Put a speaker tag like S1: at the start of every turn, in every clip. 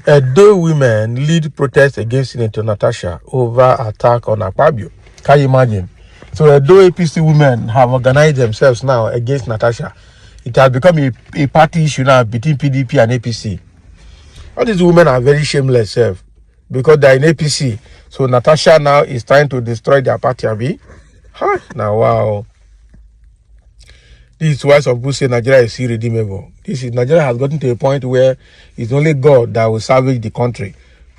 S1: Edo women lead protests against Senator Natasha over attack on Akpabio. Can you imagine? So Edo APC women have organized themselves now against Natasha. It has become a party issue now between PDP and APC. All these women are very shameless self because they're in APC. So Natasha now is trying to destroy their party. Abi? Huh? Now, wow. This is why some people say Nigeria is irredeemable. Nigeria has gotten to a point where it's only God that will salvage the country.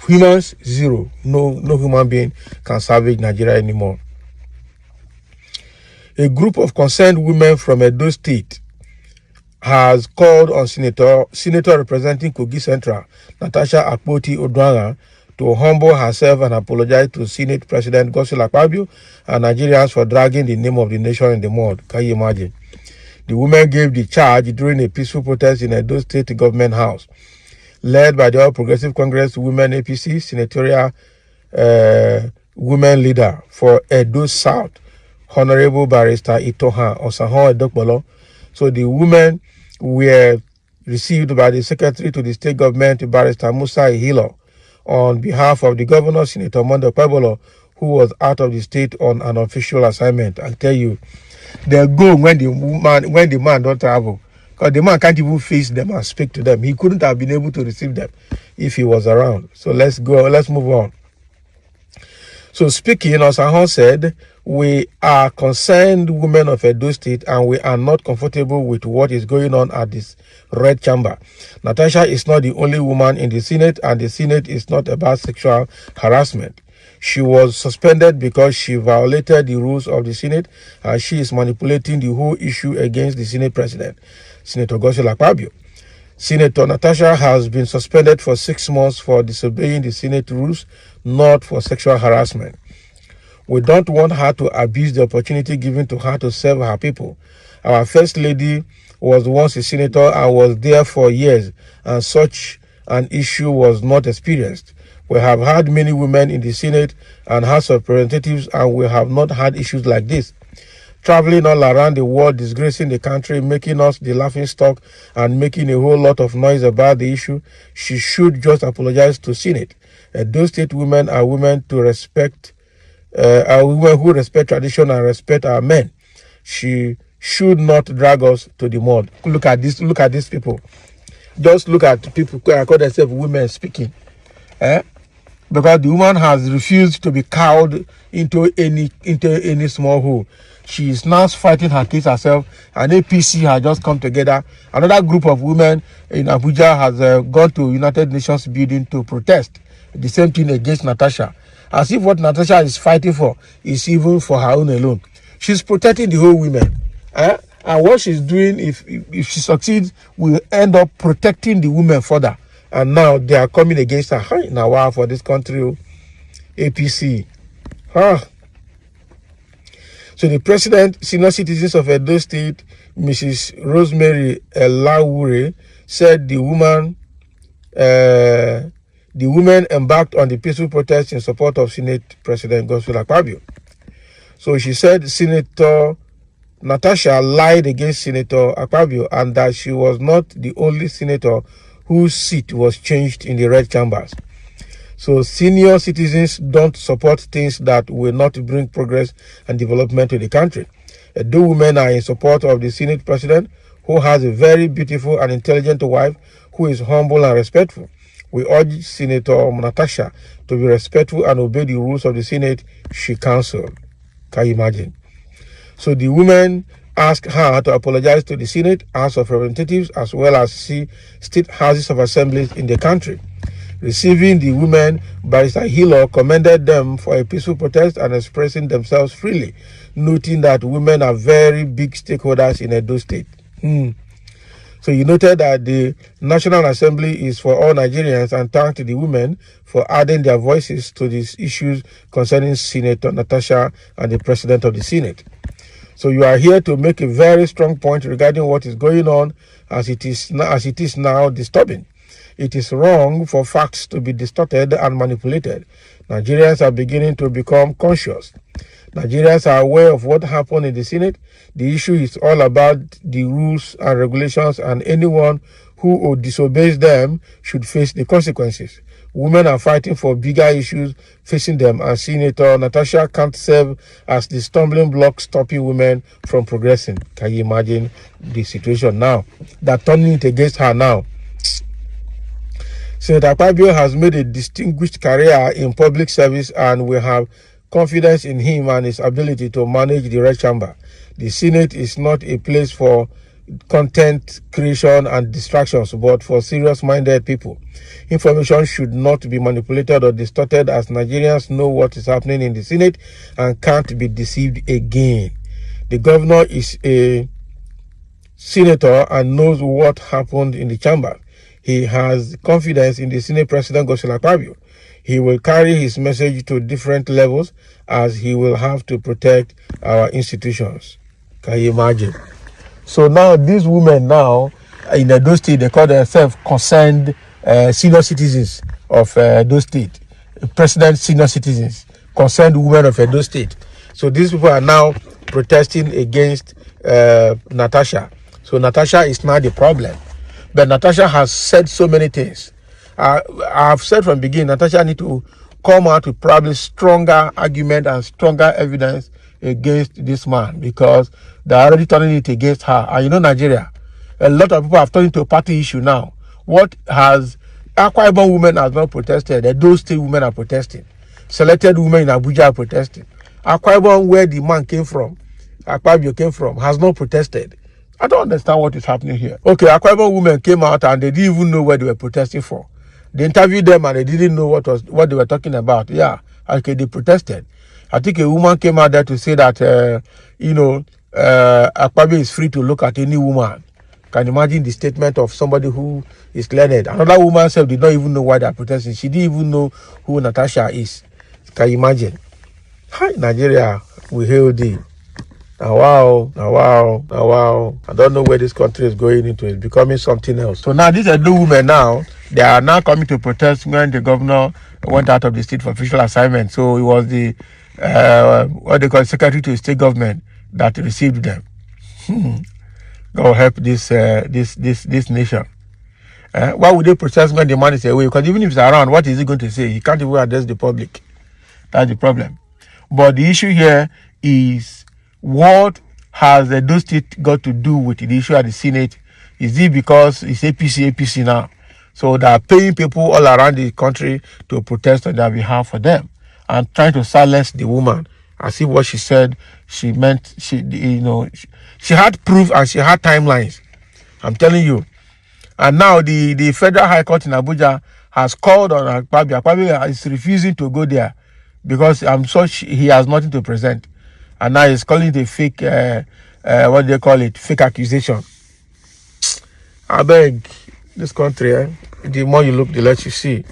S1: Humans, zero. No human being can salvage Nigeria anymore. A group of concerned women from Edo State has called on Senator representing Kogi Central, Natasha Akpabio, to humble herself and apologize to Senate President Akpabio and Nigerians for dragging the name of the nation in the mud. Can you imagine? The women gave the charge during a peaceful protest in Edo State Government House, led by the All Progressive Congress Women APC Senatorial Women Leader for Edo South, Honorable Barrister Itohan Osahon Edokpolo. So the women were received by the Secretary to the State Government, Barrister Musa Ihilo, on behalf of the Governor, Senator Mondo Pabolo, who was out of the state on an official assignment. I'll tell you, they go when the man don't travel, because the man can't even face them and speak to them. He couldn't have been able to receive them if he was around. So let's move on. So speaking, Osahon said, we are concerned women of Edo State and we are not comfortable with what is going on at this Red Chamber. Natasha is not the only woman in the Senate, and the Senate is not about sexual harassment. She was suspended because she violated the rules of the Senate, and she is manipulating the whole issue against the Senate President, Senator Akpabio. Senator Natasha has been suspended for 6 months for disobeying the Senate rules, not for sexual harassment. We don't want her to abuse the opportunity given to her to serve her people. Our First Lady was once a senator and was there for years, and such an issue was not experienced. We have had many women in the Senate and House of Representatives, and we have not had issues like this. Traveling all around the world, disgracing the country, making us the laughingstock, and making a whole lot of noise about the issue. She should just apologize to Senate. Those state women are women to respect, are women who respect tradition and respect our men. She should not drag us to the mud. Look at this. Look at these people. Just look at people who call themselves women speaking. Because the woman has refused to be cowed into any small hole. She is now fighting her case herself, and APC has just come together. Another group of women in Abuja has gone to United Nations building to protest the same thing against Natasha, as if what Natasha is fighting for is even for her own alone. She's protecting the whole women, and what she's doing, if she succeeds, will end up protecting the women further. And now they are coming against her. Now, wow, for this country, APC. So the president, senior citizens of Edo State, Mrs. Rosemary Elawure, said the women embarked on the peaceful protest in support of Senate President Akpabio. So she said Senator Natasha lied against Senator Akpabio, and that she was not the only senator whose seat was changed in the red chambers. So senior citizens don't support things that will not bring progress and development to the country. The women are in support of the Senate President, who has a very beautiful and intelligent wife who is humble and respectful. We urge Senator Natasha to be respectful and obey the rules of the Senate she counseled. Can you imagine? So the women asked her to apologize to the Senate, House of Representatives, as well as state houses of assemblies in the country. Receiving the women, Barrister Hilo commended them for a peaceful protest and expressing themselves freely, noting that women are very big stakeholders in Edo State. So he noted that the National Assembly is for all Nigerians and thanked the women for adding their voices to these issues concerning Senator Natasha and the President of the Senate. So you are here to make a very strong point regarding what is going on, as it is now disturbing. It is wrong for facts to be distorted and manipulated. Nigerians are beginning to become conscious. Nigerians are aware of what happened in the Senate. The issue is all about the rules and regulations, and anyone who disobeys them should face the consequences. Women are fighting for bigger issues facing them, and Senator Natasha can't serve as the stumbling block stopping women from progressing. Can you imagine the situation now? They're turning it against her now. Senator Akpabio has made a distinguished career in public service, and we have confidence in him and his ability to manage the Red Chamber. The Senate is not a place for content creation and distractions, but for serious-minded people. Information should not be manipulated or distorted, as Nigerians know what is happening in the Senate and can't be deceived again. The governor is a senator and knows what happened in the chamber. He has confidence in the Senate President Akpabio. He will carry his message to different levels, as he will have to protect our institutions. Can you imagine? So now these women now in Edo State, they call themselves concerned senior citizens of Edo State, president senior citizens, concerned women of Edo State. So these people are now protesting against Natasha. So Natasha is not the problem. But Natasha has said so many things. I have said from the beginning, Natasha needs to come out with probably stronger argument and stronger evidence against this man, because they're already turning it against her. And you know, Nigeria, a lot of people have turned into a party issue now. What has Akpabio women have not protested? Those state women are protesting. Selected women in Abuja are protesting. Akpabio, where the man came from, Akpabio came from, has not protested. I don't understand what is happening here. Okay, Akpabio women came out and they didn't even know what they were protesting for. They interviewed them and they didn't know what they were talking about. Yeah, okay, they protested. I think a woman came out there to say that, Akpabio is free to look at any woman. Can you imagine the statement of somebody who is learned? Another woman herself did not even know why they are protesting. She didn't even know who Natasha is. Can you imagine? Hi, Nigeria, we hail thee. Now wow. I don't know where this country is going into. It's becoming something else. So now these are the women now. They are now coming to protest when the governor went out of the state for official assignment. So it was the what they call secretary to the state government that received them. God help this nation. Why would they protest when the man is away? Because even if he's around, what is he going to say? He can't even address the public. That's the problem. But the issue here is, what has Edo State got to do with the issue at the Senate? Is it because it's APC now? So they are paying people all around the country to protest on their behalf for them and trying to silence the woman. I see what she said. She meant, she had proof and she had timelines. I'm telling you. And now the Federal High Court in Abuja has called on Akpabio. Akpabio is refusing to go there because I'm sure he has nothing to present. And now he's calling it a fake, what do they call it? Fake accusation. I beg, this country, the more you look, the less you see.